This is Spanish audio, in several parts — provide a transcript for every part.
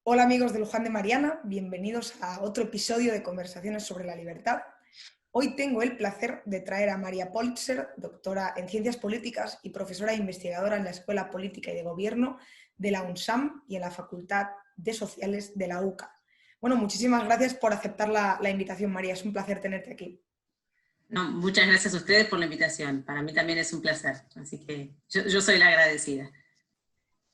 Hola amigos de Luján de Mariana, bienvenidos a otro episodio de Conversaciones sobre la Libertad. Hoy tengo el placer de traer a María Politzer, doctora en Ciencias Políticas y profesora e investigadora en la Escuela Política y de Gobierno de la UNSAM y en la Facultad de Sociales de la UCA. Bueno, muchísimas gracias por aceptar la invitación, María, es un placer tenerte aquí. No, muchas gracias a ustedes por la invitación. Para mí también es un placer. Así que yo soy la agradecida.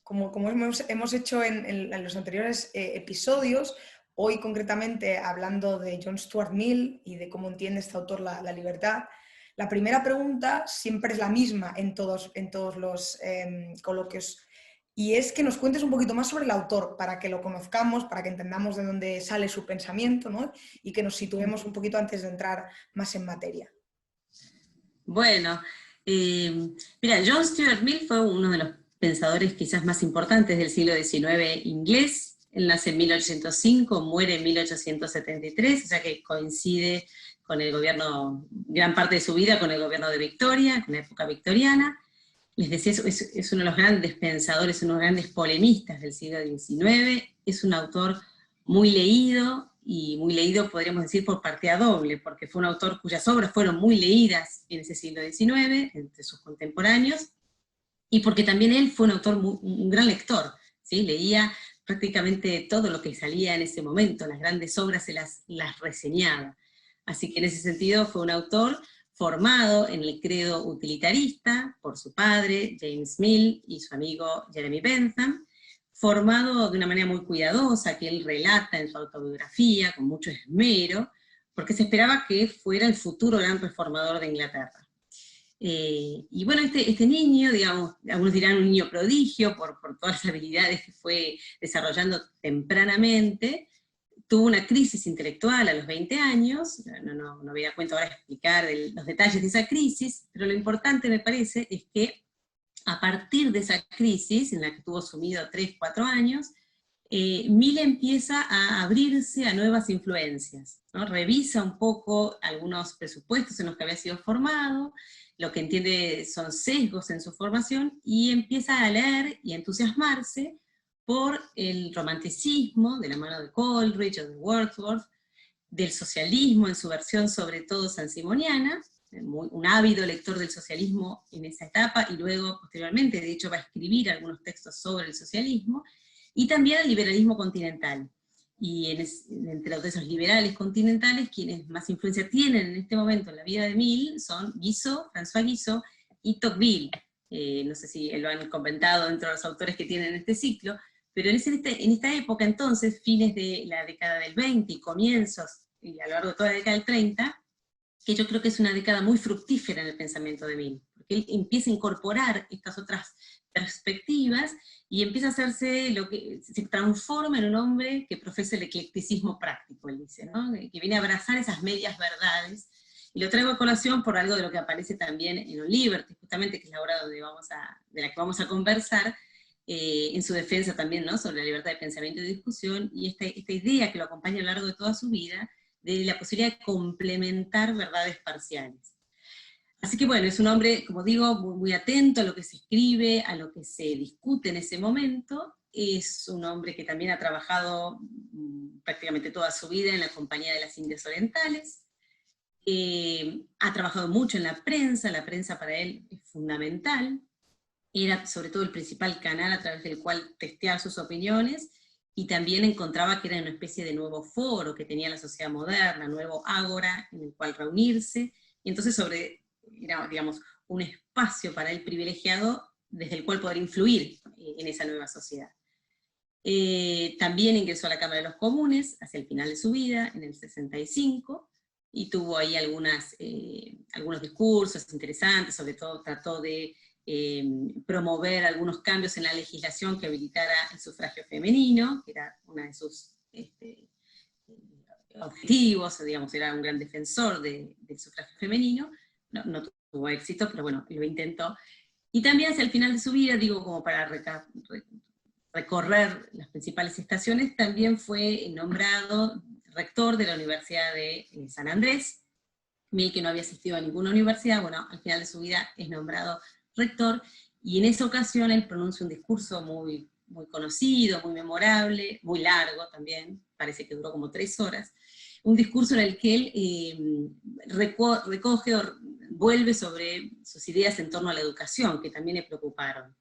Como hemos hecho en los anteriores episodios, hoy concretamente hablando de John Stuart Mill y de cómo entiende este autor la libertad, la primera pregunta siempre es la misma en todos los coloquios, y es que nos cuentes un poquito más sobre el autor, para que lo conozcamos, para que entendamos de dónde sale su pensamiento, ¿no? Y que nos situemos un poquito antes de entrar más en materia. Bueno, mira, John Stuart Mill fue uno de los pensadores quizás más importantes del siglo XIX inglés. Él nace en 1805, muere en 1873, o sea que coincide con el gobierno, gran parte de su vida con el gobierno de Victoria, con la época victoriana. Les decía, es uno de los grandes pensadores, uno de los grandes polemistas del siglo XIX, es un autor muy leído, y muy leído podríamos decir por partida doble, porque fue un autor cuyas obras fueron muy leídas en ese siglo XIX, entre sus contemporáneos, y porque también él fue un autor, un gran lector, ¿sí? Leía prácticamente todo lo que salía en ese momento, las grandes obras se las reseñaba. Así que en ese sentido fue un autor formado en el credo utilitarista por su padre, James Mill, y su amigo Jeremy Bentham, formado de una manera muy cuidadosa, que él relata en su autobiografía, con mucho esmero, porque se esperaba que fuera el futuro gran reformador de Inglaterra. Y bueno, este niño, digamos, algunos dirán un niño prodigio por todas las habilidades que fue desarrollando tempranamente, tuvo una crisis intelectual a los 20 años, no voy a cuento ahora explicar los detalles de esa crisis, pero lo importante me parece es que a partir de esa crisis, en la que estuvo sumido 3, 4 años, Mill empieza a abrirse a nuevas influencias, ¿no? Revisa un poco algunos presupuestos en los que había sido formado, lo que entiende son sesgos en su formación, y empieza a leer y a entusiasmarse por el romanticismo, de la mano de Coleridge o de Wordsworth, del socialismo en su versión sobre todo sansimoniana, un ávido lector del socialismo en esa etapa, y luego posteriormente de hecho va a escribir algunos textos sobre el socialismo, y también el liberalismo continental. Y entre los de esos liberales continentales, quienes más influencia tienen en este momento en la vida de Mill son Guizot, François Guizot y Tocqueville. No sé si lo han comentado dentro de los autores que tienen este ciclo, pero en esta época entonces, fines de la década del 20 y comienzos, y a lo largo de toda la década del 30, que yo creo que es una década muy fructífera en el pensamiento de Mill, porque él empieza a incorporar estas otras perspectivas y empieza a hacerse lo que se transforma en un hombre que profesa el eclecticismo práctico, él dice, ¿no? Que viene a abrazar esas medias verdades. Y lo traigo a colación por algo de lo que aparece también en On Liberty, justamente, que es la obra de la que vamos a conversar, en su defensa también, ¿no? Sobre la libertad de pensamiento y de discusión, y esta idea que lo acompaña a lo largo de toda su vida, de la posibilidad de complementar verdades parciales. Así que bueno, es un hombre, como digo, muy atento a lo que se escribe, a lo que se discute en ese momento. Es un hombre que también ha trabajado prácticamente toda su vida en la Compañía de las Indias Orientales. Ha trabajado mucho en la prensa para él es fundamental. Era sobre todo el principal canal a través del cual testear sus opiniones, y también encontraba que era una especie de nuevo foro que tenía la sociedad moderna, nuevo ágora en el cual reunirse, y entonces era, digamos, un espacio para él privilegiado desde el cual poder influir en esa nueva sociedad. También ingresó a la Cámara de los Comunes hacia el final de su vida, en el 65, y tuvo ahí algunos discursos interesantes, sobre todo trató de promover algunos cambios en la legislación que habilitara el sufragio femenino, que era uno de sus objetivos, digamos, era un gran defensor del sufragio femenino. No tuvo éxito, pero bueno, lo intentó. Y también hacia el final de su vida, digo, como para recorrer las principales estaciones, también fue nombrado rector de la Universidad de San Andrés. Mill, que no había asistido a ninguna universidad, bueno, al final de su vida es nombrado rector, y en esa ocasión él pronuncia un discurso muy muy conocido, muy memorable, muy largo también, parece que duró como 3 horas, un discurso en el que él recoge o vuelve sobre sus ideas en torno a la educación, que también le preocuparon.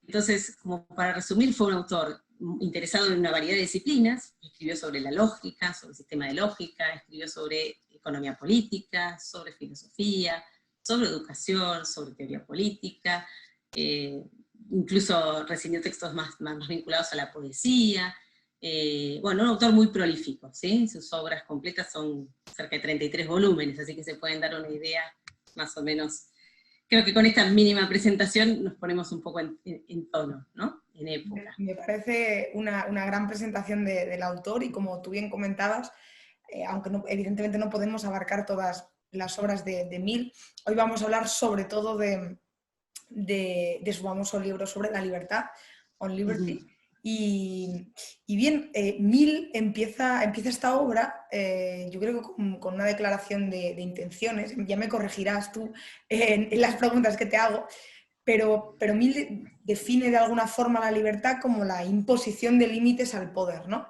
Entonces, como para resumir, fue un autor interesado en una variedad de disciplinas, escribió sobre la lógica, sobre el sistema de lógica, escribió sobre economía política, sobre filosofía, sobre educación, sobre teoría política, incluso recibió textos más vinculados a la poesía. Bueno, un autor muy prolífico, ¿sí? Sus obras completas son cerca de 33 volúmenes, así que se pueden dar una idea más o menos. Creo que con esta mínima presentación nos ponemos un poco en tono, ¿no? En época. Me parece una gran presentación del autor y como tú bien comentabas, aunque evidentemente no podemos abarcar todas las obras de Mill, hoy vamos a hablar sobre todo de su famoso libro sobre la libertad, On Liberty. Uh-huh. Y bien, Mill empieza esta obra, yo creo que con una declaración de intenciones, ya me corregirás tú en las preguntas que te hago, pero Mill define de alguna forma la libertad como la imposición de límites al poder, ¿no?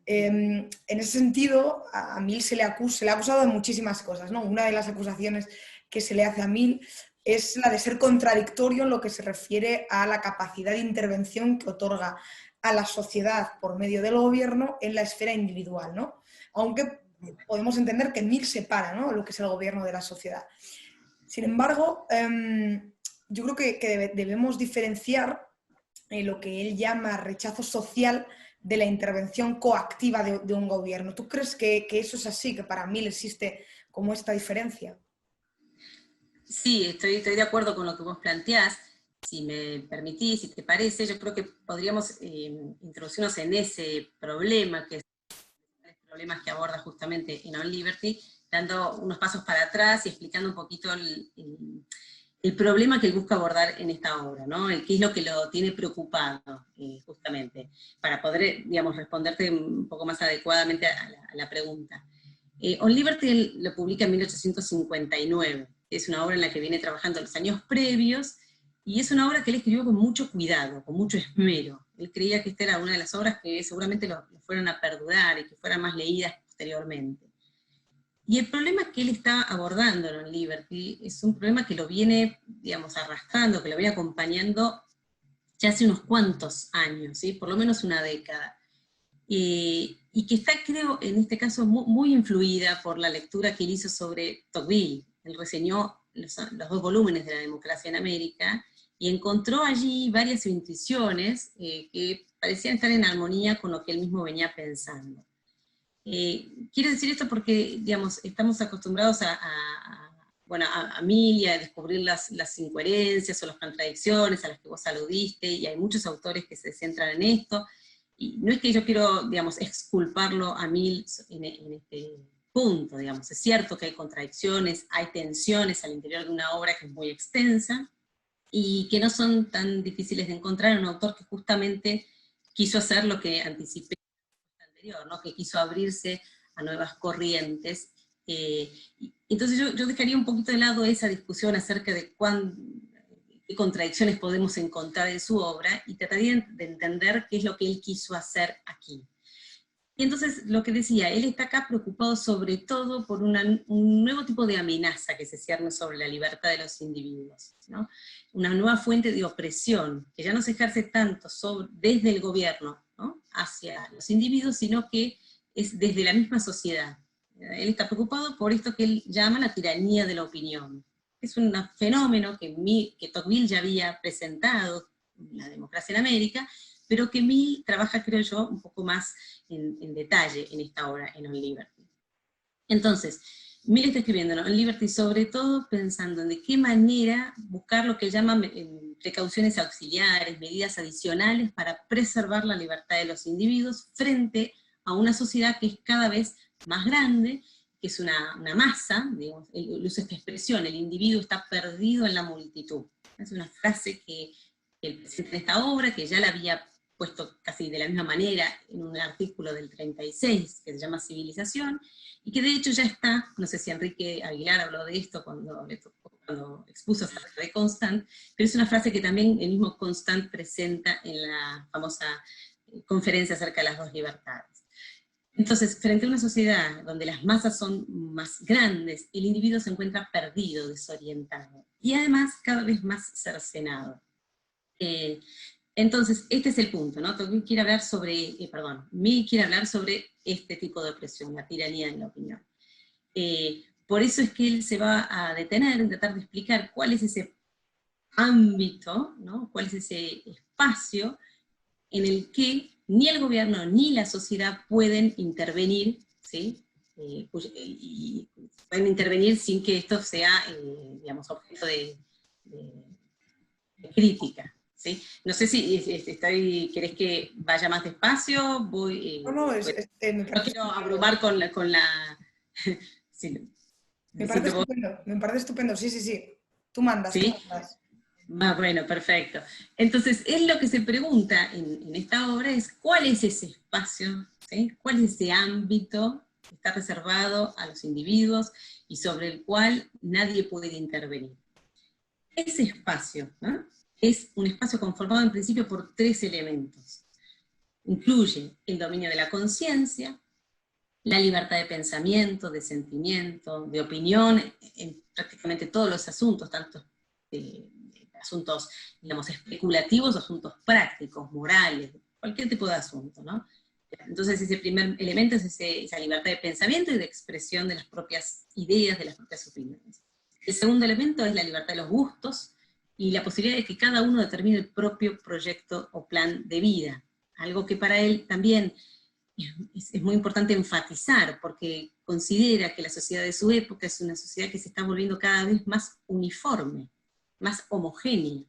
En ese sentido, a Mill se le ha acusado de muchísimas cosas, ¿no? Una de las acusaciones que se le hace a Mill es la de ser contradictorio en lo que se refiere a la capacidad de intervención que otorga a la sociedad por medio del gobierno en la esfera individual, ¿no? Aunque podemos entender que Mill separa, ¿no?, lo que es el gobierno de la sociedad. Sin embargo, yo creo que debemos diferenciar lo que él llama rechazo social de la intervención coactiva de un gobierno. ¿Tú crees que eso es así, que para Mill existe como esta diferencia? Sí, estoy de acuerdo con lo que vos planteás. Si me permitís, si te parece, yo creo que podríamos introducirnos en ese problema, que es los problemas que aborda justamente en On Liberty, dando unos pasos para atrás y explicando un poquito el problema que él busca abordar en esta obra, ¿no? Qué es lo que lo tiene preocupado, justamente, para poder, digamos, responderte un poco más adecuadamente a la pregunta. On Liberty él lo publica en 1859, es una obra en la que viene trabajando los años previos, y es una obra que él escribió con mucho cuidado, con mucho esmero. Él creía que esta era una de las obras que seguramente lo fueran a perdurar y que fueran más leídas posteriormente. Y el problema que él está abordando en On Liberty es un problema que lo viene, digamos, arrastrando, que lo viene acompañando ya hace unos cuantos años, ¿sí? Por lo menos una década. Y que está, creo, en este caso muy influida por la lectura que él hizo sobre Tocqueville. Él reseñó los 2 volúmenes de La democracia en América y encontró allí varias intuiciones que parecían estar en armonía con lo que él mismo venía pensando. Quiero decir esto porque, digamos, estamos acostumbrados a Mill y a descubrir las incoherencias o las contradicciones a las que vos aludiste, y hay muchos autores que se centran en esto, y no es que yo quiero, digamos, exculparlo a Mill en este punto, digamos. Es cierto que hay contradicciones, hay tensiones al interior de una obra que es muy extensa, y que no son tan difíciles de encontrar en un autor que justamente quiso hacer lo que anticipé anterior, ¿no? Que quiso abrirse a nuevas corrientes. Entonces yo dejaría un poquito de lado esa discusión acerca de qué contradicciones podemos encontrar en su obra, y trataría de entender qué es lo que él quiso hacer aquí. Y entonces, lo que decía, él está acá preocupado sobre todo por un nuevo tipo de amenaza que se cierne sobre la libertad de los individuos, ¿no? Una nueva fuente de opresión, que ya no se ejerce tanto desde el gobierno, ¿no?, hacia los individuos, sino que es desde la misma sociedad. Él está preocupado por esto que él llama la tiranía de la opinión. Es un fenómeno que Tocqueville ya había presentado en La democracia en América, pero que Mill trabaja, creo yo, un poco más en detalle en esta obra, en On Liberty. Entonces, Mill está escribiendo en On Liberty sobre todo pensando en de qué manera buscar lo que llama precauciones auxiliares, medidas adicionales para preservar la libertad de los individuos frente a una sociedad que es cada vez más grande, que es una masa, digamos, él usa esta expresión, el individuo está perdido en la multitud. Es una frase que él presenta en esta obra, que ya la había puesto casi de la misma manera en un artículo del 36 que se llama Civilización, y que de hecho ya está, no sé si Enrique Aguilar habló de esto cuando le tocó cuando expuso acerca de Constant, pero es una frase que también el mismo Constant presenta en la famosa conferencia acerca de las dos libertades. Entonces, frente a una sociedad donde las masas son más grandes, el individuo se encuentra perdido, desorientado, y además cada vez más cercenado. Entonces, este es el punto, ¿no? Mill quiere hablar sobre este tipo de opresión, la tiranía de la opinión. Por eso es que él se va a detener en tratar de explicar cuál es ese ámbito, ¿no? Cuál es ese espacio en el que ni el gobierno ni la sociedad pueden intervenir, ¿sí? Y pueden intervenir sin que esto sea, digamos, objeto de crítica, ¿sí? No sé si querés que vaya más despacio, No, no, me no parece quiero estupendo. abrumar con la sí, Me parece necesito, estupendo, me parece estupendo, sí, sí, sí. Tú mandas, tú ¿sí? mandas. Bueno, perfecto. Entonces, él lo que se pregunta en esta obra es cuál es ese espacio, ¿sí? ¿Cuál es ese ámbito que está reservado a los individuos y sobre el cual nadie puede intervenir. Ese espacio, ¿no? Es un espacio conformado en principio por 3 elementos. Incluye el dominio de la conciencia, la libertad de pensamiento, de sentimiento, de opinión, en prácticamente todos los asuntos, tanto asuntos, digamos, especulativos, asuntos prácticos, morales, cualquier tipo de asunto, ¿no? Entonces ese primer elemento es esa libertad de pensamiento y de expresión de las propias ideas, de las propias opiniones. El segundo elemento es la libertad de los gustos y la posibilidad de que cada uno determine el propio proyecto o plan de vida, algo que para él también es muy importante enfatizar, porque considera que la sociedad de su época es una sociedad que se está volviendo cada vez más uniforme, más homogénea,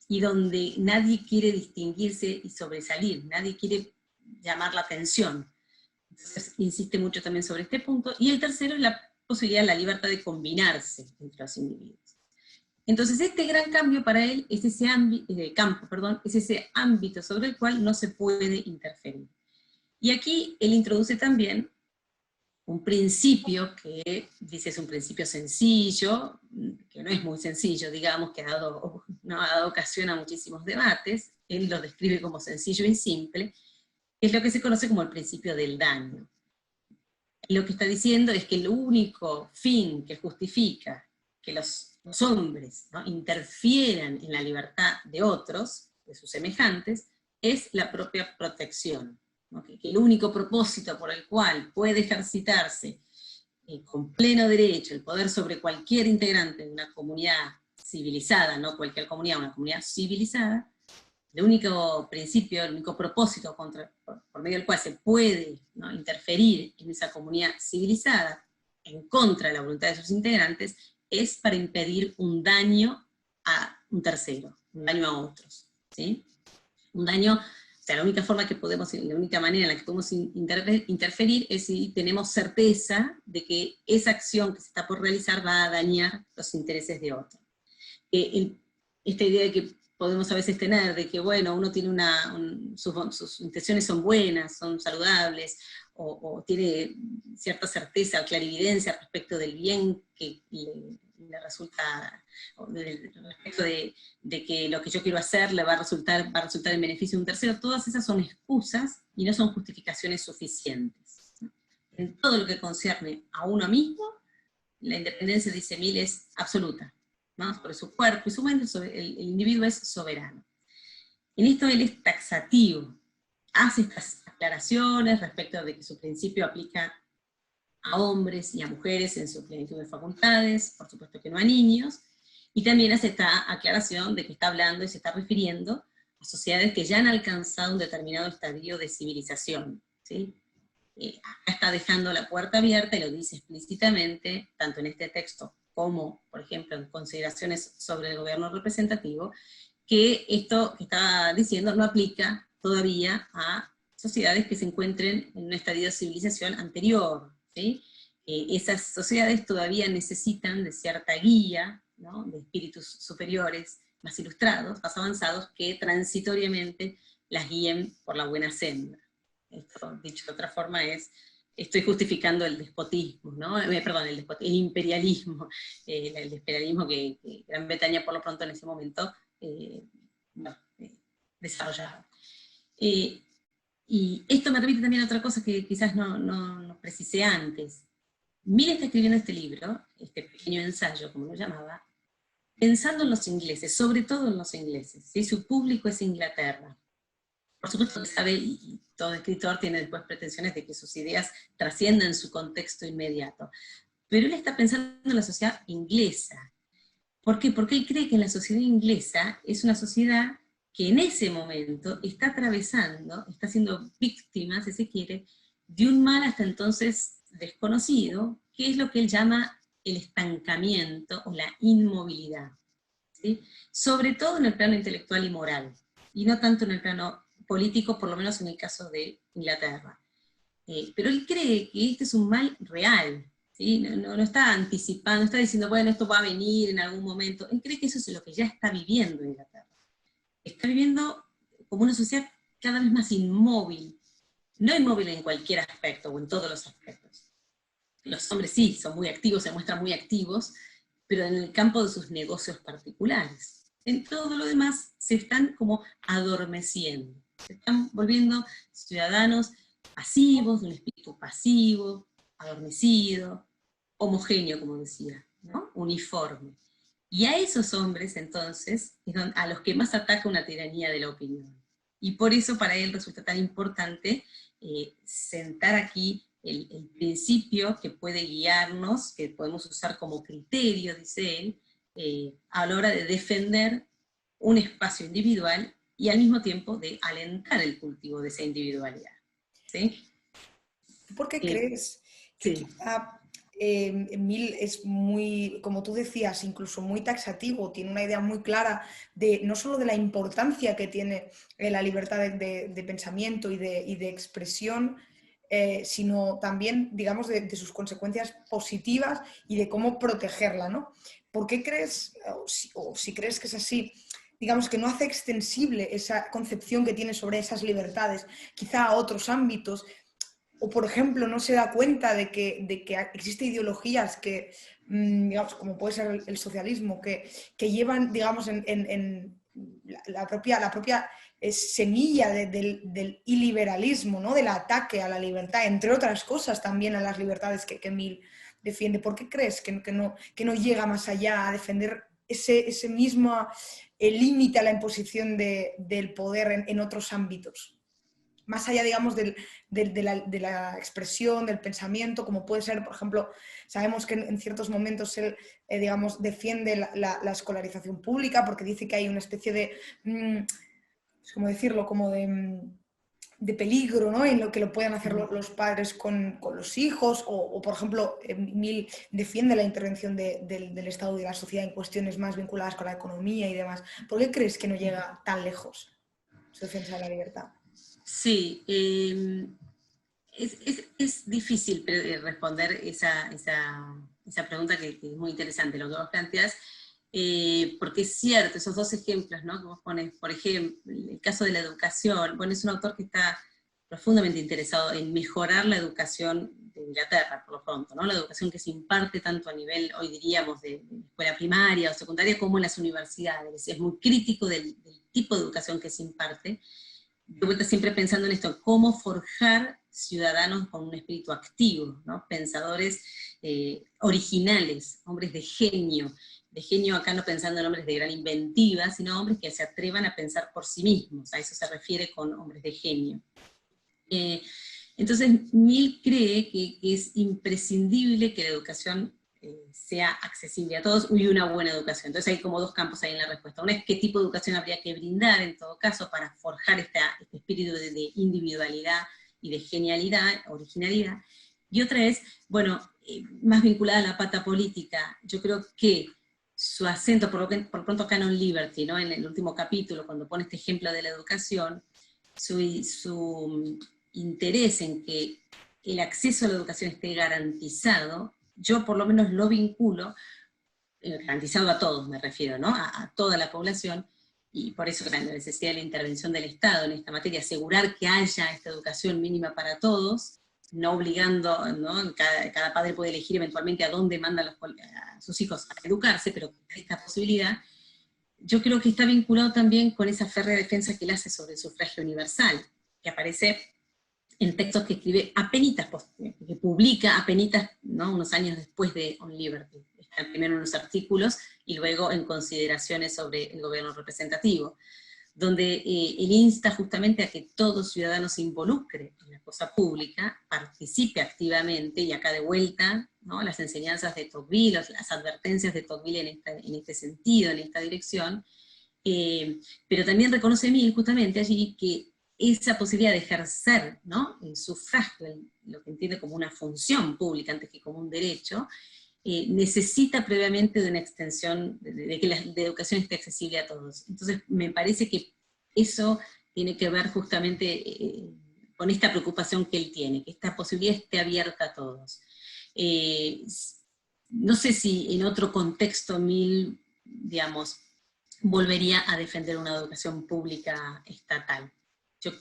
y donde nadie quiere distinguirse y sobresalir, nadie quiere llamar la atención. Entonces insiste mucho también sobre este punto. Y el tercero es la posibilidad, la libertad de combinarse entre los individuos. Entonces este gran cambio para él es ese es ese ámbito sobre el cual no se puede interferir. Y aquí él introduce también un principio que dice es un principio sencillo, que no es muy sencillo, digamos, que no ha dado ocasión a muchísimos debates, él lo describe como sencillo y simple, que es lo que se conoce como el principio del daño. Y lo que está diciendo es que el único fin que justifica que los hombres, ¿no?, interfieran en la libertad de otros, de sus semejantes, es la propia protección. ¿No? Que el único propósito por el cual puede ejercitarse con pleno derecho el poder sobre cualquier integrante de una comunidad civilizada, no cualquier comunidad, una comunidad civilizada, el único principio, el único propósito por medio del cual se puede, ¿no?, interferir en esa comunidad civilizada en contra de la voluntad de sus integrantes es para impedir un daño a un tercero, un daño a otros, ¿sí? Un daño, o sea, la única manera en la que podemos interferir es si tenemos certeza de que esa acción que se está por realizar va a dañar los intereses de otro. Esta idea de que podemos a veces tener, de que, bueno, uno tiene sus intenciones son buenas, son saludables, o tiene cierta certeza o clarividencia respecto del bien que le resulta, respecto de que lo que yo quiero hacer le va a resultar en beneficio de un tercero, todas esas son excusas y no son justificaciones suficientes. En todo lo que concierne a uno mismo, la independencia, dice Mill, es absoluta, ¿no? Sobre su cuerpo y su mente, el individuo es soberano. En esto él es taxativo, hace estas aclaraciones respecto de que su principio aplica a hombres y a mujeres en su plenitud de facultades, por supuesto que no a niños, y también hace esta aclaración de que está hablando y se está refiriendo a sociedades que ya han alcanzado un determinado estadio de civilización, ¿sí? Acá está dejando la puerta abierta y lo dice explícitamente, tanto en este texto como, por ejemplo, en consideraciones sobre el gobierno representativo, que esto que está diciendo no aplica todavía a sociedades que se encuentren en un estadio de civilización anterior, ¿sí? Esas sociedades todavía necesitan de cierta guía, ¿no?, de espíritus superiores, más ilustrados, más avanzados, que transitoriamente las guíen por la buena senda. Esto, dicho de otra forma, es estoy justificando el despotismo, ¿no? Perdón, el imperialismo, el imperialismo que Gran Bretaña por lo pronto en ese momento bueno, desarrollaba. Y esto me remite también a otra cosa que quizás no precisé antes. Mill está escribiendo este libro, este pequeño ensayo, como lo llamaba, pensando en los ingleses, sobre todo en los ingleses, ¿sí? Su público es Inglaterra. Por supuesto que sabe, y todo escritor tiene después pretensiones de que sus ideas trasciendan su contexto inmediato, pero él está pensando en la sociedad inglesa. ¿Por qué? Porque él cree que en la sociedad inglesa es una sociedad que en ese momento está atravesando, está siendo víctima, si se quiere, de un mal hasta entonces desconocido, que es lo que él llama el estancamiento o la inmovilidad, ¿sí? Sobre todo en el plano intelectual y moral, y no tanto en el plano político, por lo menos en el caso de Inglaterra. Pero él cree que este es un mal real, ¿sí? No está anticipando, no está diciendo, bueno, esto va a venir en algún momento. Él cree que eso es lo que ya está viviendo Inglaterra. Está viviendo como una sociedad cada vez más inmóvil, no inmóvil en cualquier aspecto o en todos los aspectos. Los hombres sí, son muy activos, se muestran muy activos, pero en el campo de sus negocios particulares. En todo lo demás se están como adormeciendo, se están volviendo ciudadanos pasivos, de un espíritu pasivo, adormecido, homogéneo, como decía, ¿no? Uniforme. Y a esos hombres, entonces, es a los que más ataca una tiranía de la opinión. Y por eso para él resulta tan importante sentar aquí el principio que puede guiarnos, que podemos usar como criterio, dice él, a la hora de defender un espacio individual y al mismo tiempo de alentar el cultivo de esa individualidad. ¿Sí? ¿Por qué crees que Sí. quizá Mill es muy, como tú decías, incluso muy taxativo, tiene una idea muy clara de no solo de la importancia que tiene la libertad de pensamiento y de expresión, sino también, digamos, de sus consecuencias positivas y de cómo protegerla, ¿no? ¿Por qué crees, o si crees que es así, digamos que no hace extensible esa concepción que tiene sobre esas libertades, quizá a otros ámbitos? O, por ejemplo, no se da cuenta de que existen ideologías que, digamos, como puede ser el socialismo, que llevan, digamos, en la propia semilla del iliberalismo, ¿no? Del ataque a la libertad, entre otras cosas también a las libertades que Mill defiende. ¿Por qué crees que no llega más allá a defender ese mismo límite a la imposición del poder en otros ámbitos? Más allá, digamos, de la expresión, del pensamiento, como puede ser, por ejemplo, sabemos que en ciertos momentos él, digamos, defiende la escolarización pública porque dice que hay una especie de, ¿cómo decirlo?, como de peligro, ¿no?, en lo que lo puedan hacer los padres con los hijos, o por ejemplo, Mill defiende la intervención del Estado y de la sociedad en cuestiones más vinculadas con la economía y demás. ¿Por qué crees que no llega tan lejos su defensa de la libertad? Sí, es difícil responder esa pregunta que es muy interesante, lo que vos planteás, porque es cierto, esos dos ejemplos, ¿no?, que vos pones, por ejemplo, el caso de la educación. Bueno, es un autor que está profundamente interesado en mejorar la educación de Inglaterra, por lo pronto, ¿no? La educación que se imparte tanto a nivel, hoy diríamos, de escuela primaria o secundaria, como en las universidades. Es muy crítico del tipo de educación que se imparte. De vuelta siempre pensando en esto, cómo forjar ciudadanos con un espíritu activo, ¿no? Pensadores originales, hombres de genio acá no pensando en hombres de gran inventiva, sino hombres que se atrevan a pensar por sí mismos, a eso se refiere con hombres de genio. Entonces, Mill cree que es imprescindible que la educación sea accesible a todos y una buena educación. Entonces hay como dos campos ahí en la respuesta. Una es qué tipo de educación habría que brindar en todo caso para forjar este espíritu de individualidad y de genialidad, originalidad. Y otra es, bueno, más vinculada a la pata política. Yo creo que su acento, por lo pronto Canon Liberty, ¿no?, en el último capítulo, cuando pone este ejemplo de la educación, su interés en que el acceso a la educación esté garantizado, yo por lo menos lo vinculo, garantizado a todos me refiero, ¿no?, a toda la población, y por eso la necesidad de la intervención del Estado en esta materia, asegurar que haya esta educación mínima para todos, no obligando, ¿no? Cada padre puede elegir eventualmente a dónde manda a sus hijos a educarse, pero esta posibilidad, yo creo que está vinculado también con esa férrea defensa que él hace sobre el sufragio universal, que aparece en textos que escribe apenitas, que publica apenitas, ¿no? Unos años después de On Liberty. Está primero en unos artículos y luego en consideraciones sobre el gobierno representativo, donde él insta justamente a que todo ciudadano se involucre en la cosa pública, participe activamente, y acá de vuelta, ¿no? Las enseñanzas de Tocqueville, las advertencias de Tocqueville en este sentido, en esta dirección, pero también reconoce Mill justamente allí que esa posibilidad de ejercer, ¿no? El sufragio, lo que entiende como una función pública antes que como un derecho, necesita previamente de una extensión, de que la educación esté accesible a todos. Entonces me parece que eso tiene que ver justamente con esta preocupación que él tiene, que esta posibilidad esté abierta a todos. No sé si en otro contexto Mill, digamos, volvería a defender una educación pública estatal. Yo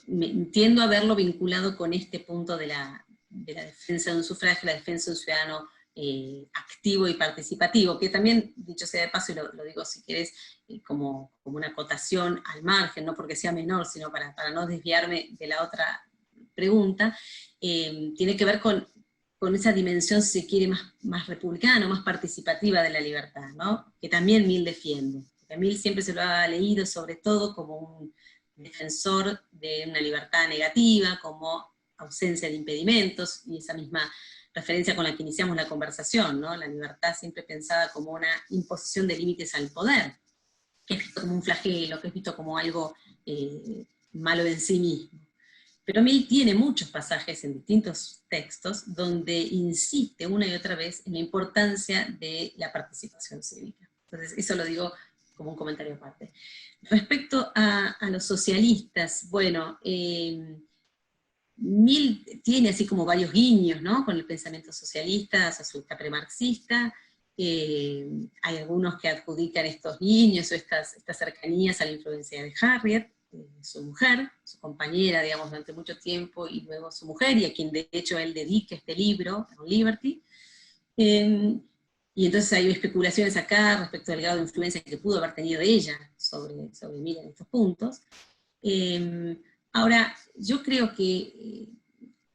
tiendo a verlo vinculado con este punto de la defensa de un sufragio, la defensa de un ciudadano activo y participativo, que también, dicho sea de paso, y lo digo si querés, como una acotación al margen, no porque sea menor, sino para no desviarme de la otra pregunta, tiene que ver con esa dimensión, si se quiere, más republicana, más participativa de la libertad, ¿no? Que también Mill defiende. A Mill siempre se lo ha leído sobre todo como un defensor de una libertad negativa, como ausencia de impedimentos, y esa misma referencia con la que iniciamos la conversación, ¿no? La libertad siempre pensada como una imposición de límites al poder, que es visto como un flagelo, que es visto como algo malo en sí mismo. Pero Mill tiene muchos pasajes en distintos textos donde insiste una y otra vez en la importancia de la participación cívica. Entonces, eso lo digo como un comentario aparte. Respecto a los socialistas, bueno, Mill tiene así como varios guiños, ¿no? Con el pensamiento socialista premarxista. Hay algunos que adjudican estos guiños o estas cercanías a la influencia de Harriet, su mujer, su compañera, digamos, durante mucho tiempo, y luego su mujer, y a quien de hecho él dedica este libro, On Liberty. Y entonces hay especulaciones acá respecto del grado de influencia que pudo haber tenido ella sobre Mill en estos puntos. Ahora, yo creo que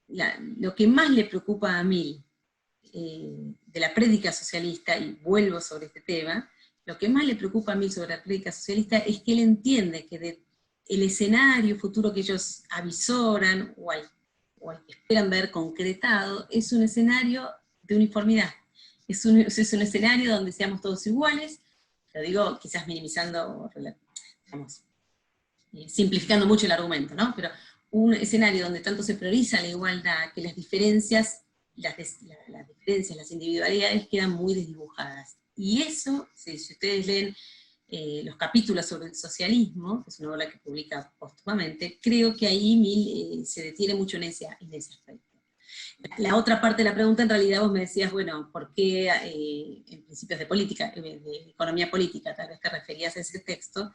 lo que más le preocupa a Mill de la prédica socialista, y vuelvo sobre este tema, lo que más le preocupa a Mill sobre la prédica socialista es que él entiende que el escenario futuro que ellos avisoran o al que esperan ver concretado es un escenario de uniformidad. Es un escenario donde seamos todos iguales, lo digo quizás minimizando, digamos, simplificando mucho el argumento, ¿no? Pero un escenario donde tanto se prioriza la igualdad, que las diferencias, las individualidades quedan muy desdibujadas. Y eso, si ustedes leen los capítulos sobre el socialismo, que es una obra que publica póstumamente, creo que ahí Mill se detiene mucho en ese aspecto. La otra parte de la pregunta, en realidad vos me decías, bueno, ¿por qué en principios de política, de economía política, tal vez te referías a ese texto,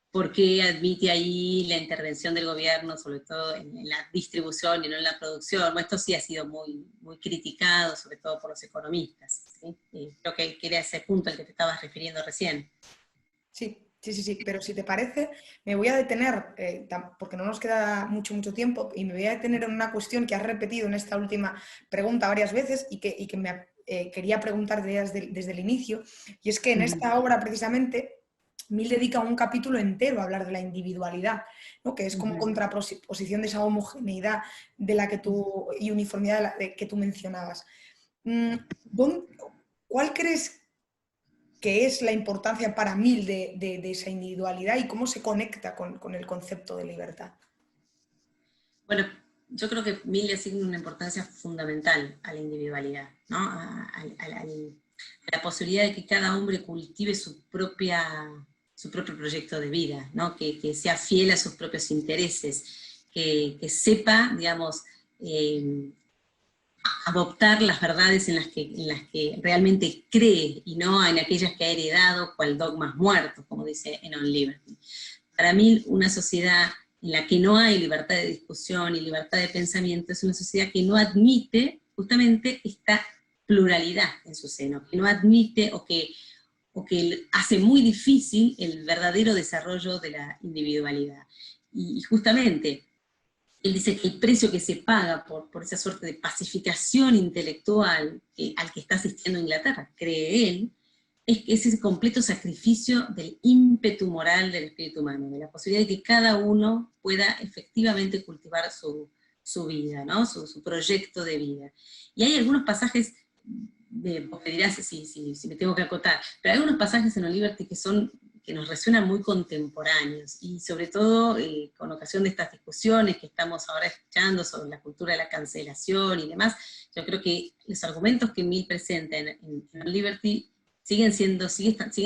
por qué admite ahí la intervención del gobierno, sobre todo en la distribución y no en la producción? Bueno, esto sí ha sido muy, muy criticado, sobre todo por los economistas, ¿sí? Creo que era ese punto al que te estabas refiriendo recién. Sí, pero si te parece, me voy a detener, porque no nos queda mucho tiempo, y me voy a detener en una cuestión que has repetido en esta última pregunta varias veces y que me quería preguntar desde el inicio, y es que en esta obra precisamente Mill dedica un capítulo entero a hablar de la individualidad, ¿no? Que es como contraposición de esa homogeneidad y uniformidad que tú mencionabas. ¿Cuál crees que es la importancia para Mill de esa individualidad y cómo se conecta con el concepto de libertad? Bueno, yo creo que Mill le asigna una importancia fundamental a la individualidad, ¿no? A la posibilidad de que cada hombre cultive su propio proyecto de vida, ¿no? Que sea fiel a sus propios intereses, que sepa, digamos, adoptar las verdades en las que realmente cree, y no en aquellas que ha heredado cual dogmas muertos, como dice en On Liberty. Para mí, una sociedad en la que no hay libertad de discusión y libertad de pensamiento, es una sociedad que no admite justamente esta pluralidad en su seno, que no admite o que hace muy difícil el verdadero desarrollo de la individualidad. Y justamente, él dice que el precio que se paga por esa suerte de pacificación intelectual al que está asistiendo Inglaterra, cree él, es que es ese completo sacrificio del ímpetu moral del espíritu humano, de la posibilidad de que cada uno pueda efectivamente cultivar su vida, ¿no? Su proyecto de vida. Y hay algunos pasajes, vos me dirás si me tengo que acotar, pero hay algunos pasajes en el Liberty que nos resuenan muy contemporáneos, y sobre todo con ocasión de estas discusiones que estamos ahora escuchando sobre la cultura de la cancelación y demás, yo creo que los argumentos que Mill presenta en Liberty siguen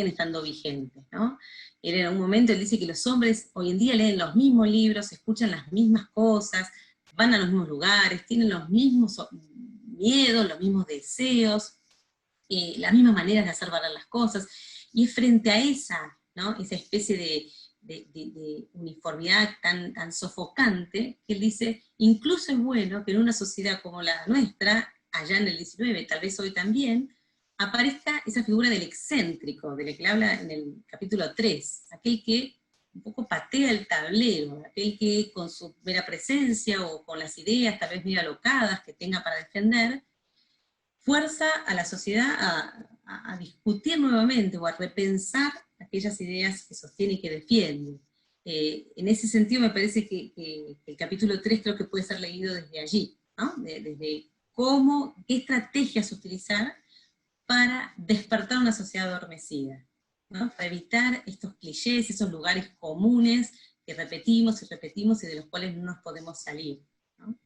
estando vigentes, ¿no? Él en un momento él dice que los hombres hoy en día leen los mismos libros, escuchan las mismas cosas, van a los mismos lugares, tienen los mismos miedos, los mismos deseos, las mismas maneras de hacer valer las cosas, y es frente a esa, ¿no? Esa especie de uniformidad tan sofocante, que él dice, incluso es bueno que en una sociedad como la nuestra, allá en el 19, tal vez hoy también, aparezca esa figura del excéntrico, de la que habla en el capítulo 3, aquel que un poco patea el tablero, aquel que con su mera presencia o con las ideas tal vez medio alocadas que tenga para defender, fuerza a la sociedad a discutir nuevamente o a repensar aquellas ideas que sostiene y que defiende. En ese sentido me parece que el capítulo 3 creo que puede ser leído desde allí, ¿no? Desde qué estrategias utilizar para despertar una sociedad adormecida, ¿no? Para evitar estos clichés, esos lugares comunes que repetimos y repetimos y de los cuales no nos podemos salir, ¿no?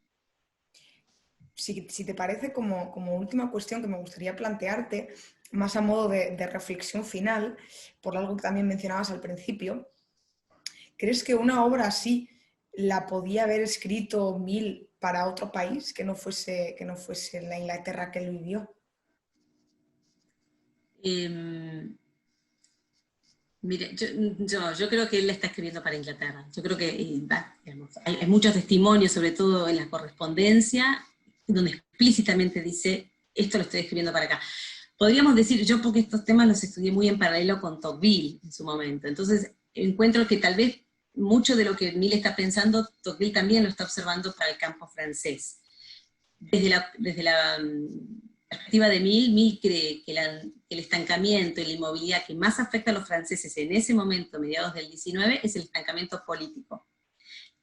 Si te parece, como última cuestión que me gustaría plantearte, más a modo de reflexión final, por algo que también mencionabas al principio, ¿crees que una obra así la podía haber escrito Mill para otro país que no fuese la Inglaterra que él vivió? Mire, yo creo que él la está escribiendo para Inglaterra. Yo creo que digamos, hay muchos testimonios, sobre todo en la correspondencia, donde explícitamente dice, esto lo estoy escribiendo para acá. Podríamos decir, yo porque estos temas los estudié muy en paralelo con Tocqueville en su momento, entonces encuentro que tal vez mucho de lo que Mill está pensando, Tocqueville también lo está observando para el campo francés. Desde la perspectiva de Mill cree que el estancamiento y la inmovilidad que más afecta a los franceses en ese momento, mediados del 19, es el estancamiento político.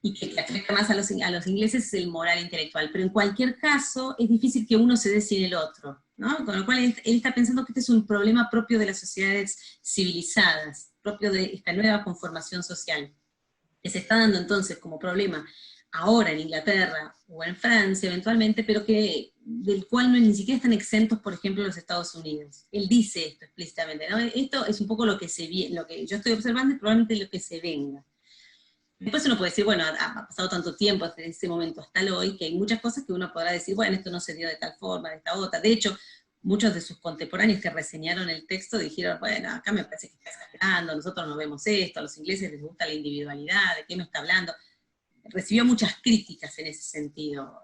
Y que afecta más a los ingleses es el moral intelectual. Pero en cualquier caso, es difícil que uno se dé sin el otro, ¿no? Con lo cual él está pensando que este es un problema propio de las sociedades civilizadas, propio de esta nueva conformación social, que se está dando entonces como problema ahora en Inglaterra o en Francia eventualmente, pero del cual ni siquiera están exentos, por ejemplo, los Estados Unidos. Él dice esto explícitamente, ¿no? Esto es un poco lo que yo estoy observando y probablemente lo que se venga. Después uno puede decir, bueno, ha pasado tanto tiempo desde ese momento hasta el hoy, que hay muchas cosas que uno podrá decir, bueno, esto no se dio de tal forma, de esta otra. De hecho, muchos de sus contemporáneos que reseñaron el texto dijeron, bueno, acá me parece que está exagerando, nosotros no vemos esto, a los ingleses les gusta la individualidad, ¿de qué me está hablando? Recibió muchas críticas en ese sentido,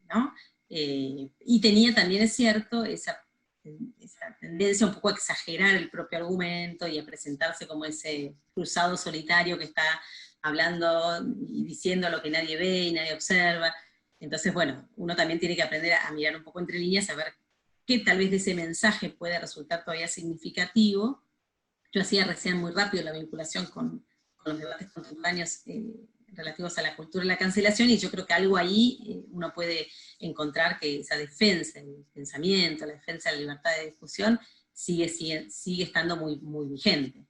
¿no? Y tenía también, es cierto, esa tendencia un poco a exagerar el propio argumento y a presentarse como ese cruzado solitario que está hablando y diciendo lo que nadie ve y nadie observa. Entonces, bueno, uno también tiene que aprender a mirar un poco entre líneas, a ver qué tal vez de ese mensaje puede resultar todavía significativo. Yo hacía recién muy rápido la vinculación con los debates contemporáneos relativos a la cultura y la cancelación, y yo creo que algo ahí uno puede encontrar que esa defensa del pensamiento, la defensa de la libertad de discusión, sigue estando muy, muy vigente,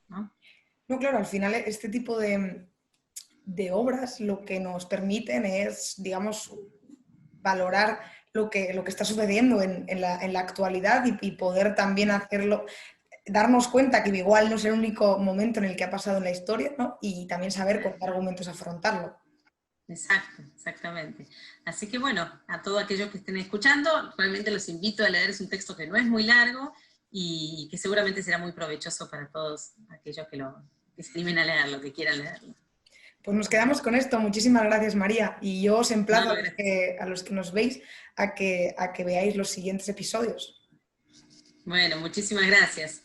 ¿no? No, claro, al final este tipo de obras lo que nos permiten es, digamos, valorar lo que está sucediendo en la actualidad y poder también hacerlo, darnos cuenta que igual no es el único momento en el que ha pasado en la historia, ¿no? Y también saber con qué argumentos afrontarlo. Exacto, exactamente. Así que bueno, a todos aquellos que estén escuchando, realmente los invito a leer, es un texto que no es muy largo y que seguramente será muy provechoso para todos aquellos que se animen a leerlo, que quieran leerlo. Pues nos quedamos con esto. Muchísimas gracias, María. Y yo os emplazo No, a los que nos veis a que veáis los siguientes episodios. bueno, muchísimas gracias.